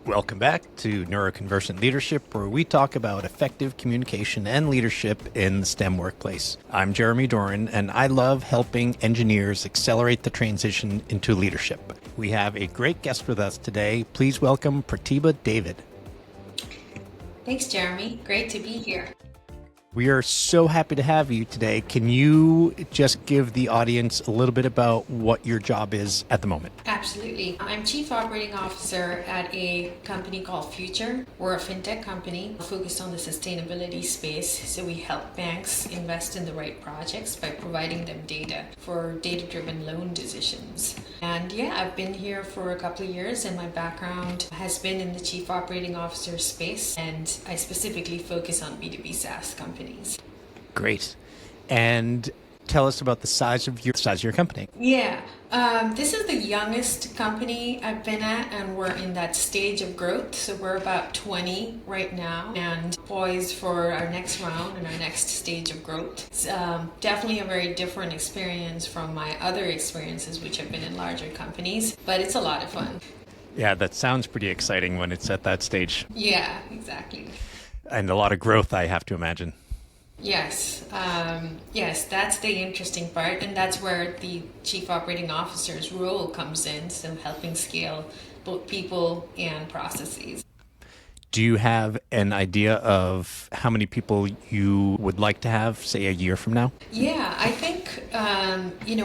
Welcome back to Neuroconvergent Leadership, where we talk about effective communication and leadership in the STEM workplace. I'm Jeremy Doran, and I love helping engineers accelerate the transition into leadership. We have a great guest with us today. Please welcome Prathiba Davis. Thanks, Jeremy. Great to be here. We are so happy to have you today. Can you just give the audience a little bit about what your job is at the moment? Absolutely. I'm Chief Operating Officer at a company called Future. We're a fintech company focused on the sustainability space. So we help banks invest in the right projects by providing them data for data-driven loan decisions. And I've been here for a couple of years, and my background has been in the Chief Operating Officer space, and I specifically focus on B2B SaaS companies. Great. And tell us about the size of your company. This is the youngest company I've been at, and we're in that stage of growth. So we're about 20 right now and poised for our next round and our next stage of growth. It's definitely a very different experience from my other experiences, which have been in larger companies, but it's a lot of fun. Yeah, that sounds pretty exciting when it's at that stage. Yeah, exactly. And a lot of growth, I have to imagine. Yes, that's the interesting part, and that's where the Chief Operating Officer's role comes in, so helping scale both people and processes. Do you have an idea of how many people you would like to have, say, a year from now? Yeah, I think,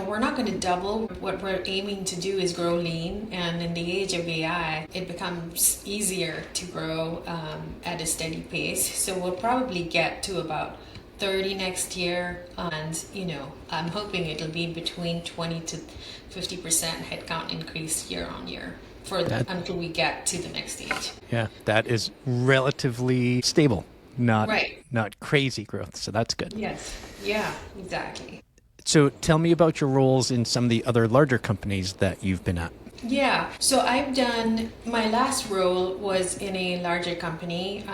we're not going to double. What we're aiming to do is grow lean, and in the age of AI, it becomes easier to grow at a steady pace. So we'll probably get to about 30 next year, and I'm hoping it'll be between 20 to 50% headcount increase year on year until we get to the next stage. Yeah, that is relatively stable, not crazy growth, so that's good. Yes, yeah, exactly. So tell me about your roles in some of the other larger companies that you've been at. Yeah, so my last role was in a larger company,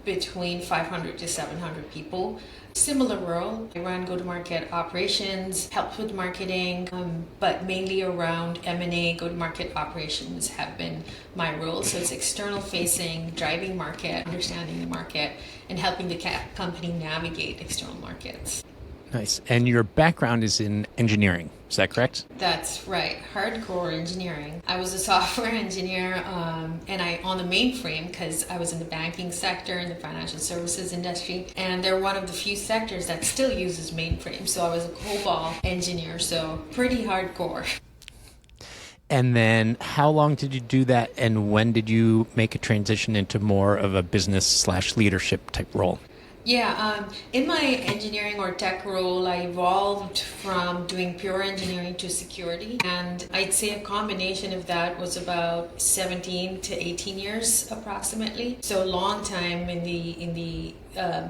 between 500 to 700 people. Similar role, I ran go-to-market operations, helped with marketing, but mainly around M&A. Go-to-market operations have been my role. So it's external facing, driving market, understanding the market, and helping the company navigate external markets. Nice. And your background is in engineering, is that correct? That's right. Hardcore engineering. I was a software engineer, and I on the mainframe because I was in the banking sector and the financial services industry, and they're one of the few sectors that still uses mainframe. So I was a COBOL engineer, so pretty hardcore. And then how long did you do that, and when did you make a transition into more of a business/leadership type role? Yeah, in my engineering or tech role, I evolved from doing pure engineering to security. And I'd say a combination of that was about 17 to 18 years approximately. So a long time in the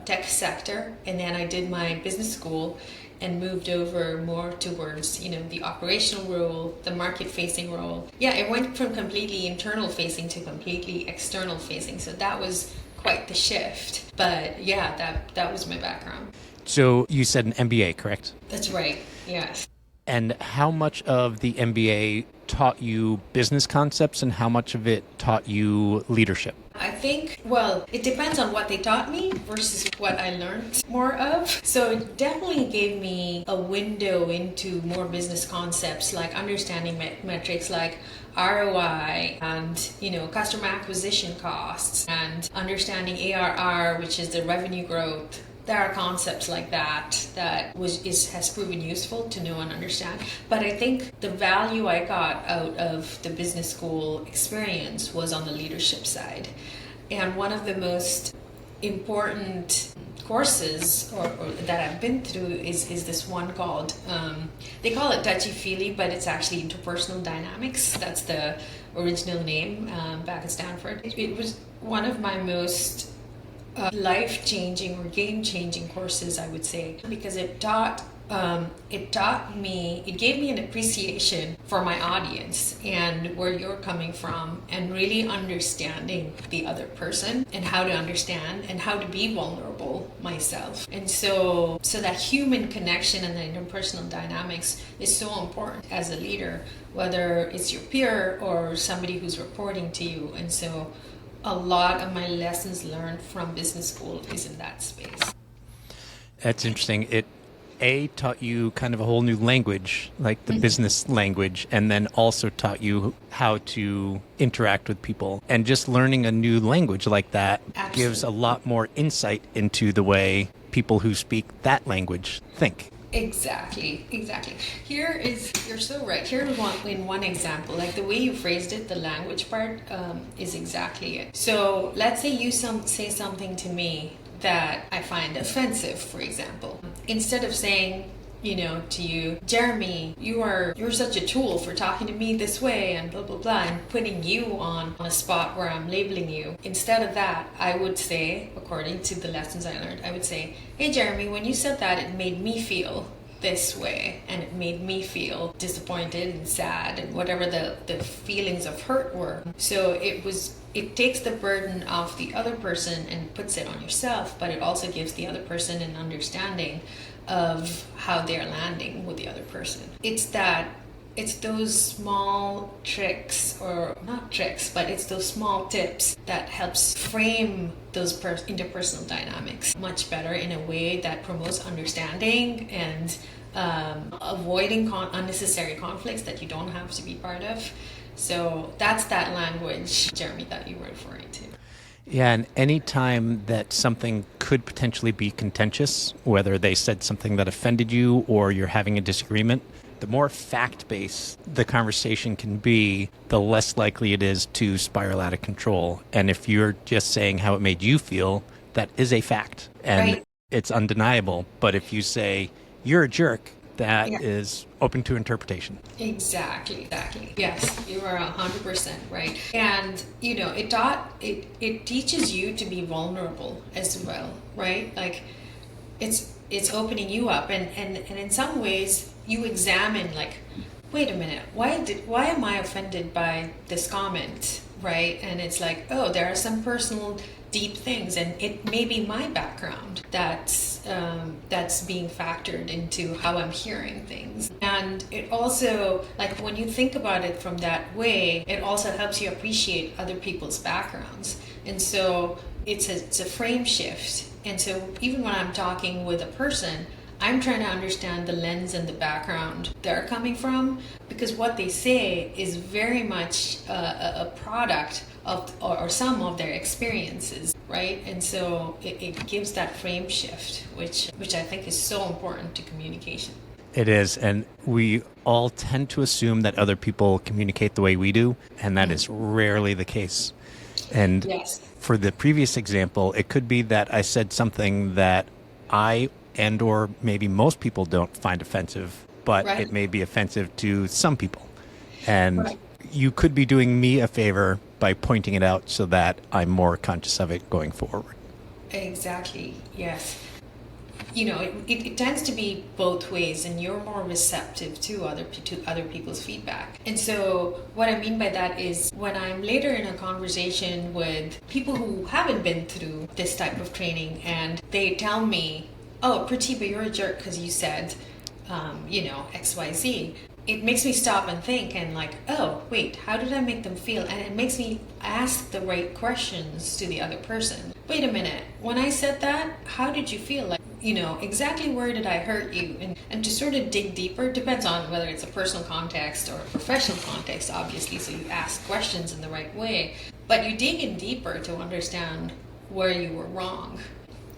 tech sector. And then I did my business school and moved over more towards, the operational role, the market-facing role. Yeah, it went from completely internal-facing to completely external-facing. So that was quite the shift. But that was my background. So you said an MBA, correct? That's right, yes. And how much of the MBA taught you business concepts and how much of it taught you leadership? I think, it depends on what they taught me versus what I learned more of. So it definitely gave me a window into more business concepts, like understanding metrics like ROI and, customer acquisition costs, and understanding ARR, which is the revenue growth. There are concepts like that has proven useful to know and understand. But I think the value I got out of the business school experience was on the leadership side. And one of the most important courses or that I've been through is this one called, they call it touchy-feely, but it's actually Interpersonal Dynamics. That's the original name back at Stanford. It was one of my most life-changing or game-changing courses, I would say, because it taught it gave me an appreciation for my audience and where you're coming from, and really understanding the other person and how to understand and how to be vulnerable myself. And so that human connection and the interpersonal dynamics is so important as a leader, whether it's your peer or somebody who's reporting to you. And so a lot of my lessons learned from business school is in that space. That's interesting. It taught you kind of a whole new language, like the business language, and then also taught you how to interact with people. And just learning a new language like that gives a lot more insight into the way people who speak that language think. Exactly. You're so right. Here's one example, like the way you phrased it, the language part is exactly it. So let's say you say something to me that I find offensive, for example. Instead of saying, to you, Jeremy, you're such a tool for talking to me this way and blah, blah, blah, and putting you on a spot where I'm labeling you. Instead of that, I would say, according to the lessons I learned, I would say, hey, Jeremy, when you said that, it made me feel this way, and it made me feel disappointed and sad and whatever the feelings of hurt were. So it takes the burden off the other person and puts it on yourself, but it also gives the other person an understanding of how they're landing with the other person. It's those small tricks, or not tricks, but it's those small tips that helps frame those interpersonal dynamics much better in a way that promotes understanding and avoiding unnecessary conflicts that you don't have to be part of. So that's that language, Jeremy, that you were referring to. Yeah, and any time that something could potentially be contentious, whether they said something that offended you or you're having a disagreement, the more fact-based the conversation can be, the less likely it is to spiral out of control. And if you're just saying how it made you feel, that is a fact, and it's undeniable. But if you say, you're a jerk, that is open to interpretation. Exactly. Yes, you are 100% right. And it teaches you to be vulnerable as well, right? Like it's opening you up, and in some ways you examine, like, wait a minute, why am I offended by this comment, right? And it's like, oh, there are some personal deep things, and it may be my background that's being factored into how I'm hearing things. And it also, like, when you think about it from that way, it also helps you appreciate other people's backgrounds. And so it's a frame shift. And so even when I'm talking with a person, I'm trying to understand the lens and the background they're coming from, because what they say is very much a product of or some of their experiences, right? And so it gives that frame shift, which I think is so important to communication. It is, and we all tend to assume that other people communicate the way we do, and that is rarely the case. And for the previous example, it could be that I said something that I and or maybe most people don't find offensive, but it may be offensive to some people. And you could be doing me a favor by pointing it out so that I'm more conscious of it going forward. Exactly, yes. It tends to be both ways, and you're more receptive to other people's feedback. And so what I mean by that is, when I'm later in a conversation with people who haven't been through this type of training, and they tell me, oh, Pratibha, you're a jerk because you said, XYZ. It makes me stop and think, and like, oh, wait, how did I make them feel? And it makes me ask the right questions to the other person. Wait a minute, when I said that, how did you feel? Like, exactly where did I hurt you? And to sort of dig deeper, depends on whether it's a personal context or a professional context, obviously, so you ask questions in the right way. But you dig in deeper to understand where you were wrong.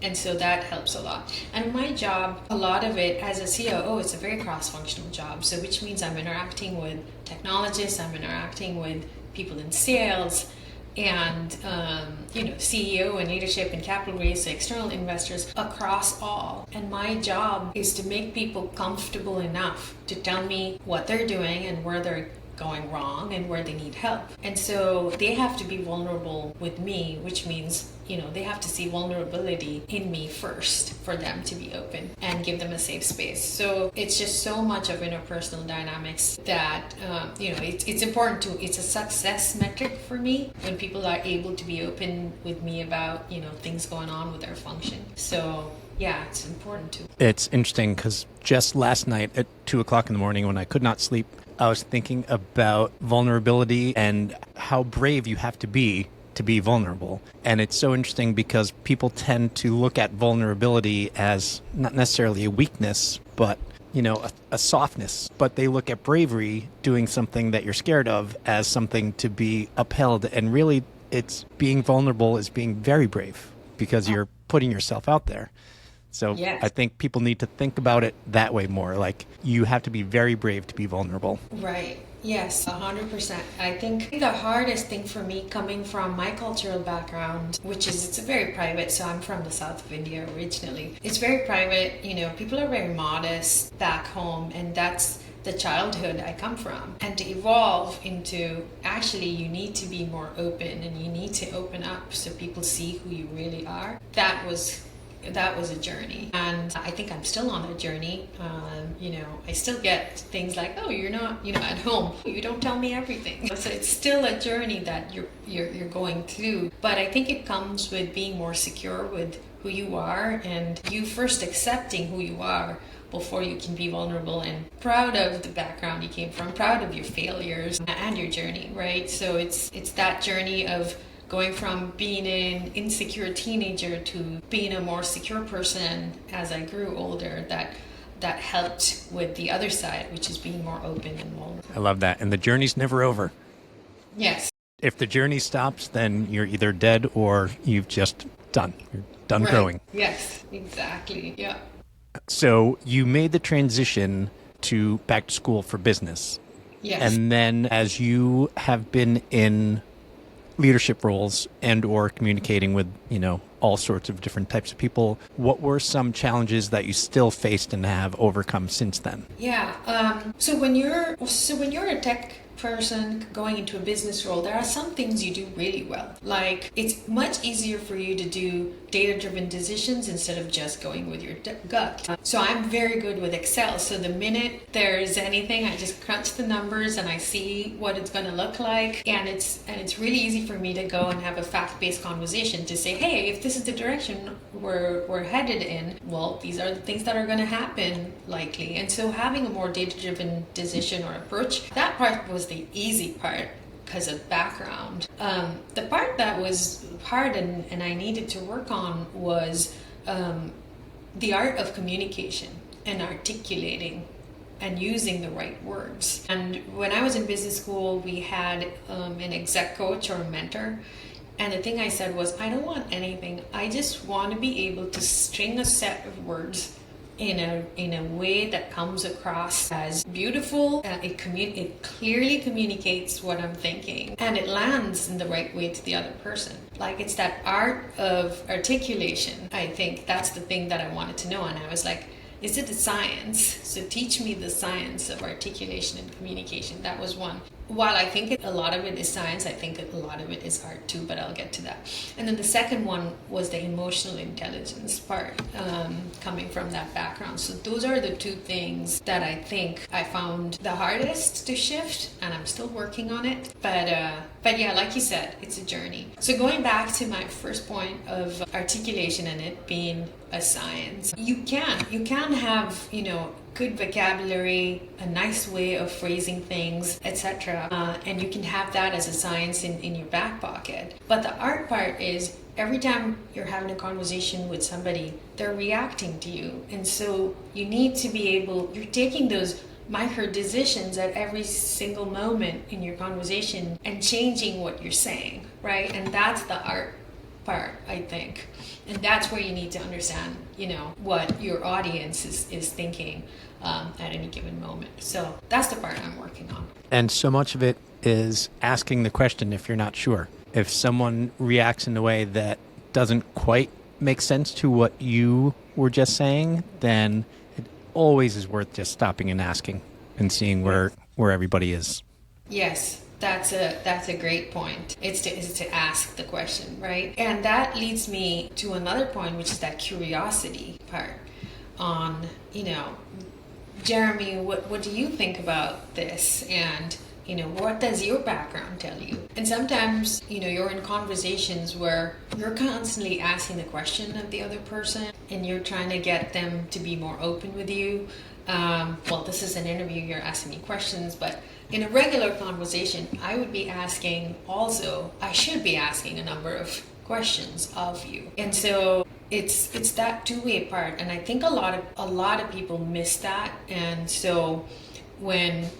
And so that helps a lot. And my job, a lot of it as a COO, it's a very cross-functional job. So which means I'm interacting with technologists, I'm interacting with people in sales, and CEO and leadership and capital raise, so external investors across all. And my job is to make people comfortable enough to tell me what they're doing and where they're going wrong and where they need help. And so they have to be vulnerable with me, which means, they have to see vulnerability in me first for them to be open and give them a safe space. So it's just so much of interpersonal dynamics that, it's important it's a success metric for me when people are able to be open with me about, things going on with their function. So yeah, it's important too. It's interesting because just last night at 2:00 in the morning when I could not sleep, I was thinking about vulnerability and how brave you have to be vulnerable. And it's so interesting because people tend to look at vulnerability as not necessarily a weakness, but a softness. But they look at bravery, doing something that you're scared of, as something to be upheld. And really, it's being vulnerable is being very brave because you're putting yourself out there. So yes. I think people need to think about it that way more. Like, you have to be very brave to be vulnerable. Right. Yes, 100%. I think the hardest thing for me, coming from my cultural background, which is, it's very private, so I'm from the south of India originally. It's very private, people are very modest back home, and that's the childhood I come from. And to evolve into, actually, you need to be more open and you need to open up so people see who you really are. That was a journey, and I think I'm still on that journey. I still get things like, oh, you're not, at home, you don't tell me everything. So it's still a journey that you're going through. But I think it comes with being more secure with who you are, and you first accepting who you are before you can be vulnerable and proud of the background you came from, proud of your failures and your journey, right? So it's that journey of going from being an insecure teenager to being a more secure person as I grew older, that helped with the other side, which is being more open and vulnerable. I love that. And the journey's never over. Yes. If the journey stops, then you're either dead or you've just done. You're done right. growing. Yes, exactly. Yeah. So you made the transition to back to school for business. Yes. And then as you have been in leadership roles and or communicating with, all sorts of different types of people, what were some challenges that you still faced and have overcome since then? Yeah. So when you're a tech person going into a business role, there are some things you do really well. Like, it's much easier for you to do data-driven decisions instead of just going with your gut. So I'm very good with Excel. So the minute there's anything, I just crunch the numbers and I see what it's going to look like. And it's really easy for me to go and have a fact-based conversation to say, hey, if this is the direction we're headed in, well, these are the things that are going to happen likely. And so having a more data-driven decision or approach, that part was the easy part because of background. The part that was hard and I needed to work on was the art of communication and articulating and using the right words. And when I was in business school, we had an exec coach or a mentor. And the thing I said was, I don't want anything. I just want to be able to string a set of words in a way that comes across as beautiful. It clearly communicates what I'm thinking, and it lands in the right way to the other person. Like, it's that art of articulation. I think that's the thing that I wanted to know, and I was like, is it a science? So teach me the science of articulation and communication. That was one. While I think a lot of it is science, I think a lot of it is art too, but I'll get to that. And then the second one was the emotional intelligence part, coming from that background. So those are the two things that I think I found the hardest to shift, and I'm still working on it. But yeah, like you said, it's a journey. So going back to my first point of articulation and it being a science, you can have, good vocabulary, a nice way of phrasing things, etc. And you can have that as a science in your back pocket. But the art part is, every time you're having a conversation with somebody, they're reacting to you. And so you need to be you're taking those micro decisions at every single moment in your conversation and changing what you're saying, right? And that's the art part, I think. And that's where you need to understand, what your audience is thinking at any given moment. So that's the part I'm working on. And so much of it is asking the question if you're not sure. If someone reacts in a way that doesn't quite make sense to what you were just saying, then it always is worth just stopping and asking and seeing where everybody is. Yes, that's a great point. It's to ask the question, right? And that leads me to another point, which is that curiosity part. On Jeremy, what do you think about this? And what does your background tell you? And sometimes you're in conversations where you're constantly asking the question of the other person, and you're trying to get them to be more open with you. Well, this is an interview, you're asking me questions, but in a regular conversation, I should be asking a number of questions of you. And so it's that two-way part, and I think a lot of people miss that. And so when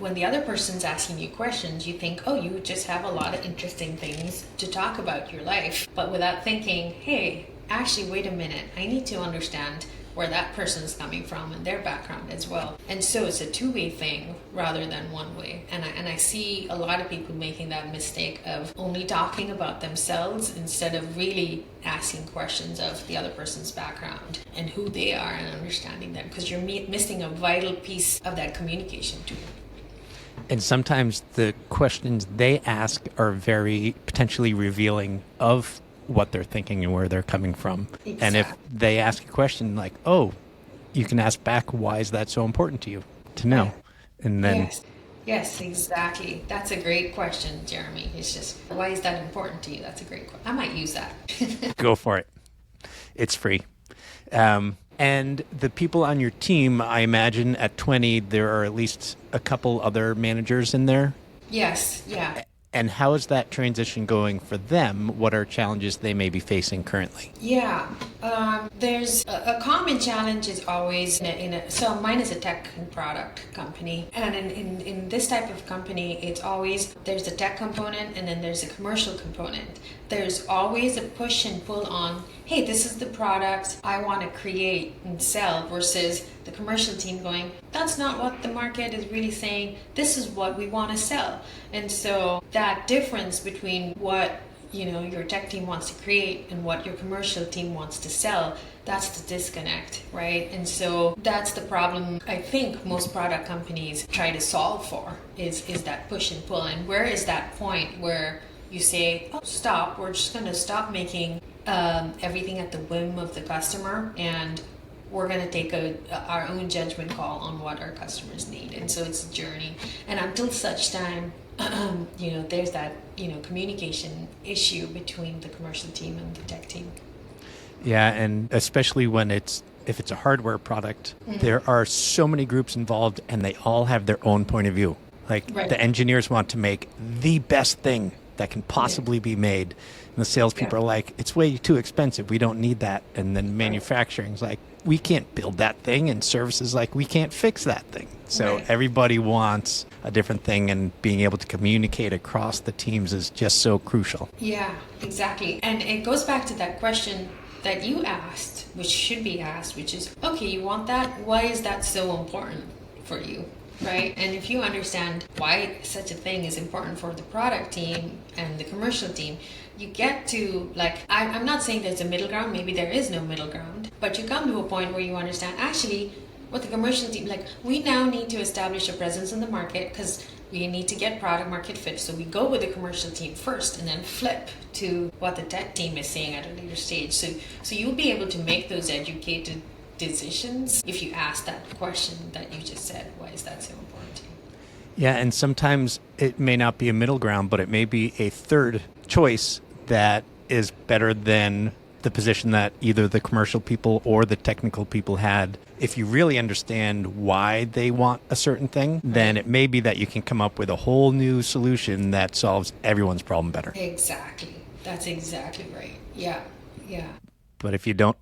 the other person's asking you questions, you think, oh, you just have a lot of interesting things to talk about your life, but without thinking, hey, actually, wait a minute, I need to understand where that person is coming from and their background as well. And so it's a two-way thing rather than one way. And I see a lot of people making that mistake of only talking about themselves instead of really asking questions of the other person's background and who they are and understanding them, because you're missing a vital piece of that communication tool. And sometimes the questions they ask are very potentially revealing of what they're thinking and where they're coming from. Exactly. And if they ask a question like, oh, you can ask back, why is that so important to you to know? And then Yes, exactly. That's a great question, Jeremy. It's just, why is that important to you? That's a great question. I might use that. Go for it. It's free. And the people on your team, I imagine at 20, there are at least a couple other managers in there. Yes, yeah. And how is that transition going for them? What are challenges they may be facing currently? Yeah, there's a common challenge is always so mine is a tech and product company, and in this type of company, it's always there's a tech component and then there's a commercial component. There's always a push and pull on, hey, this is the product I want to create and sell, versus the commercial team going, that's not what the market is really saying, this is what we want to sell. And so that difference between what your tech team wants to create and what your commercial team wants to sell, that's the disconnect, right? And so that's the problem I think most product companies try to solve for, is that push and pull. And where is that point where you say, oh, stop, we're just going to stop making everything at the whim of the customer, and we're going to take our own judgment call on what our customers need. And so it's a journey. And until such time, there's that, communication issue between the commercial team and the tech team. Yeah, and especially if it's a hardware product, there are so many groups involved and they all have their own point of view. Like right. The engineers want to make the best thing that can possibly be made. And the salespeople are like, it's way too expensive, we don't need that. And then manufacturing's like, we can't build that thing. And services like, we can't fix that thing. So everybody wants a different thing, and being able to communicate across the teams is just so crucial. Yeah, exactly. And it goes back to that question that you asked, which should be asked, which is, okay, you want that? Why is that so important for you? Right? And if you understand why such a thing is important for the product team and the commercial team, you get to, I'm not saying there's a middle ground, maybe there is no middle ground, but you come to a point where you understand, actually, what the commercial team, we now need to establish a presence in the market because we need to get product market fit. So we go with the commercial team first and then flip to what the tech team is saying at a later stage. So you'll be able to make those educated decisions if you ask that question that you just said, why is that so important to you? Yeah, and sometimes it may not be a middle ground, but it may be a third choice that is better than the position that either the commercial people or the technical people had. If you really understand why they want a certain thing, then it may be that you can come up with a whole new solution that solves everyone's problem better. Exactly. That's exactly right. Yeah. But if you don't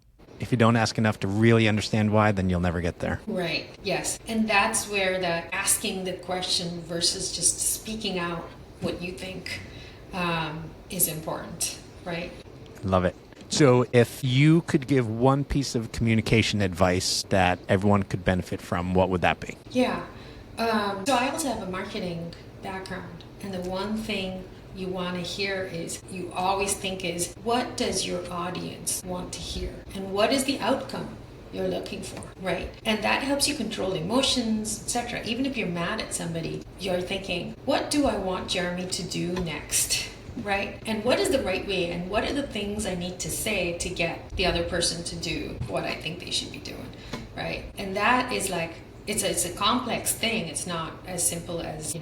ask enough to really understand why, then you'll never get there. Right. Yes. And that's where the asking the question versus just speaking out what you think is important, right? Love it. So if you could give one piece of communication advice that everyone could benefit from, what would that be? Yeah. So I also have a marketing background. And the one thing you want to hear is, you always think is, what does your audience want to hear? And what is the outcome you're looking for, right? And that helps you control emotions, etc. Even if you're mad at somebody, you're thinking, what do I want Jeremy to do next? Right? And what is the right way? And what are the things I need to say to get the other person to do what I think they should be doing? Right? And that is like, it's a complex thing. It's not as simple as,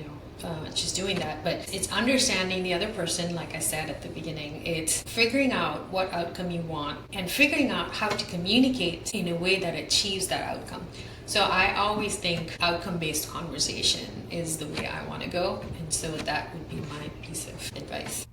just doing that, but it's understanding the other person, like I said at the beginning. It's figuring out what outcome you want and figuring out how to communicate in a way that achieves that outcome. So I always think outcome-based conversation is the way I want to go. And so that would be my piece of advice.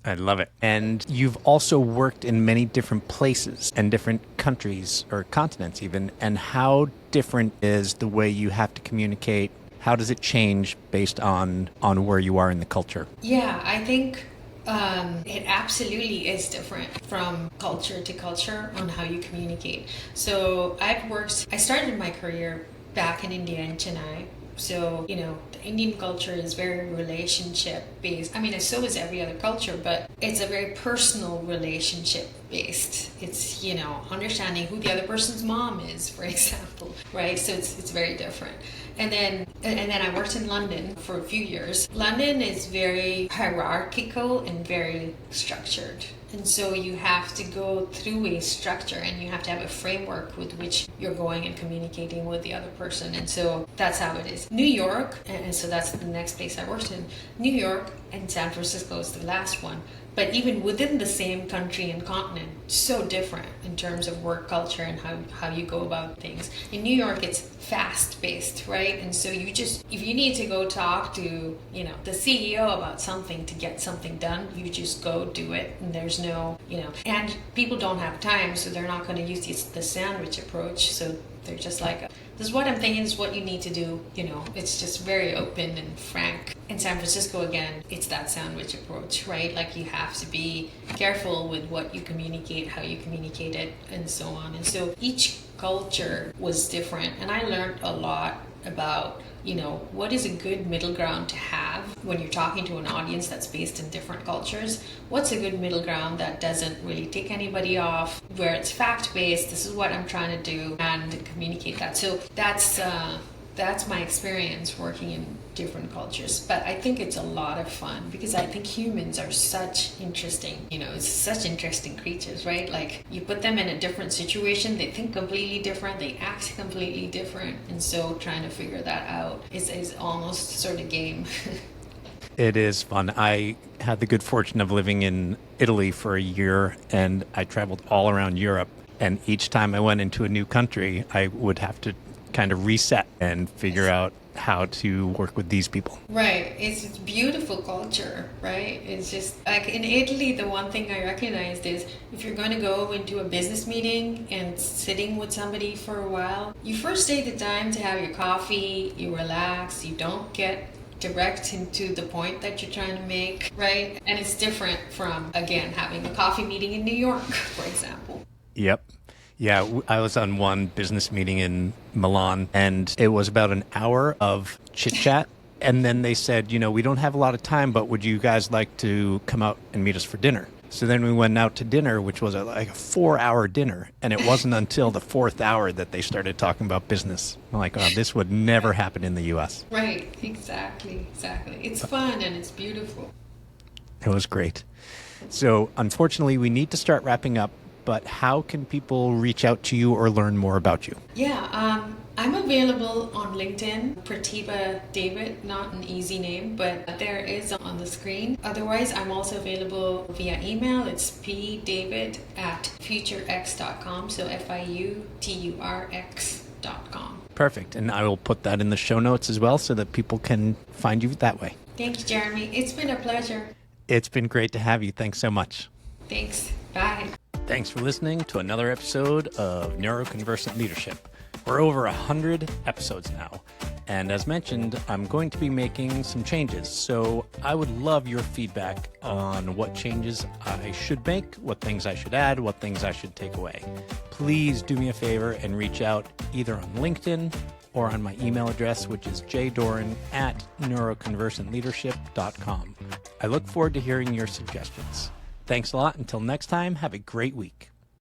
I love it. And you've also worked in many different places and different countries or continents even. And how different is the way you have to communicate? How does it change based on where you are in the culture? Yeah, I think it absolutely is different from culture to culture on how you communicate. So I started my career back in India in Chennai. So, the Indian culture is very relationship based. I mean, so is every other culture, but it's a very personal relationship based. It's, understanding who the other person's mom is, for example, right? So it's very different. And then I worked in London for a few years. London is very hierarchical and very structured. And so you have to go through a structure and you have to have a framework with which you're going and communicating with the other person. And so that's how it is. New York, and so that's the next place I worked in. New York and San Francisco is the last one. But even within the same country and continent, so different in terms of work culture and how you go about things. In New York, it's fast-paced, right? And so if you need to go talk to, the CEO about something to get something done, you just go do it. And there's no, and people don't have time, so they're not going to use the sandwich approach. So they're just like, this is what I'm thinking, this is what you need to do. It's just very open and frank. In San Francisco, again, it's that sandwich approach, right? Like you have to be careful with what you communicate, how you communicate it, and so on. And so each culture was different. And I learned a lot about, what is a good middle ground to have when you're talking to an audience that's based in different cultures. What's a good middle ground that doesn't really take anybody off, where it's fact-based, this is what I'm trying to do, and communicate that. So that's my experience working in different cultures. But I think it's a lot of fun because I think humans are such interesting creatures, right? Like you put them in a different situation, they think completely different, they act completely different. And so trying to figure that out is almost sort of game. It is fun. I had the good fortune of living in Italy for a year, and I traveled all around Europe. And each time I went into a new country, I would have to kind of reset and figure out how to work with these people. Right. It's a beautiful culture, right? It's just like in Italy, the one thing I recognized is if you're going to go into a business meeting and sitting with somebody for a while, you first take the time to have your coffee, you relax, you don't get direct into the point that you're trying to make, right? And it's different from, again, having a coffee meeting in New York, for example. Yep. Yeah, I was on one business meeting in Milan, and it was about an hour of chit-chat. And then they said, we don't have a lot of time, but would you guys like to come out and meet us for dinner? So then we went out to dinner, which was like a 4-hour dinner. And it wasn't until the 4th hour that they started talking about business. I'm like, oh, this would never happen in the U.S. Right, exactly. It's fun and it's beautiful. It was great. So unfortunately, we need to start wrapping up. But how can people reach out to you or learn more about you? Yeah, I'm available on LinkedIn, Prathiba Davis, not an easy name, but there is on the screen. Otherwise, I'm also available via email. It's pdavid@futurex.com, so FIUTURX.com. Perfect. And I will put that in the show notes as well so that people can find you that way. Thank you, Jeremy. It's been a pleasure. It's been great to have you. Thanks so much. Thanks. Bye. Thanks for listening to another episode of Neuroconversant Leadership. We're over 100 episodes now. And as mentioned, I'm going to be making some changes. So I would love your feedback on what changes I should make, what things I should add, what things I should take away. Please do me a favor and reach out either on LinkedIn or on my email address, which is jdoran@neuroconversantleadership.com. I look forward to hearing your suggestions. Thanks a lot. Until next time, have a great week.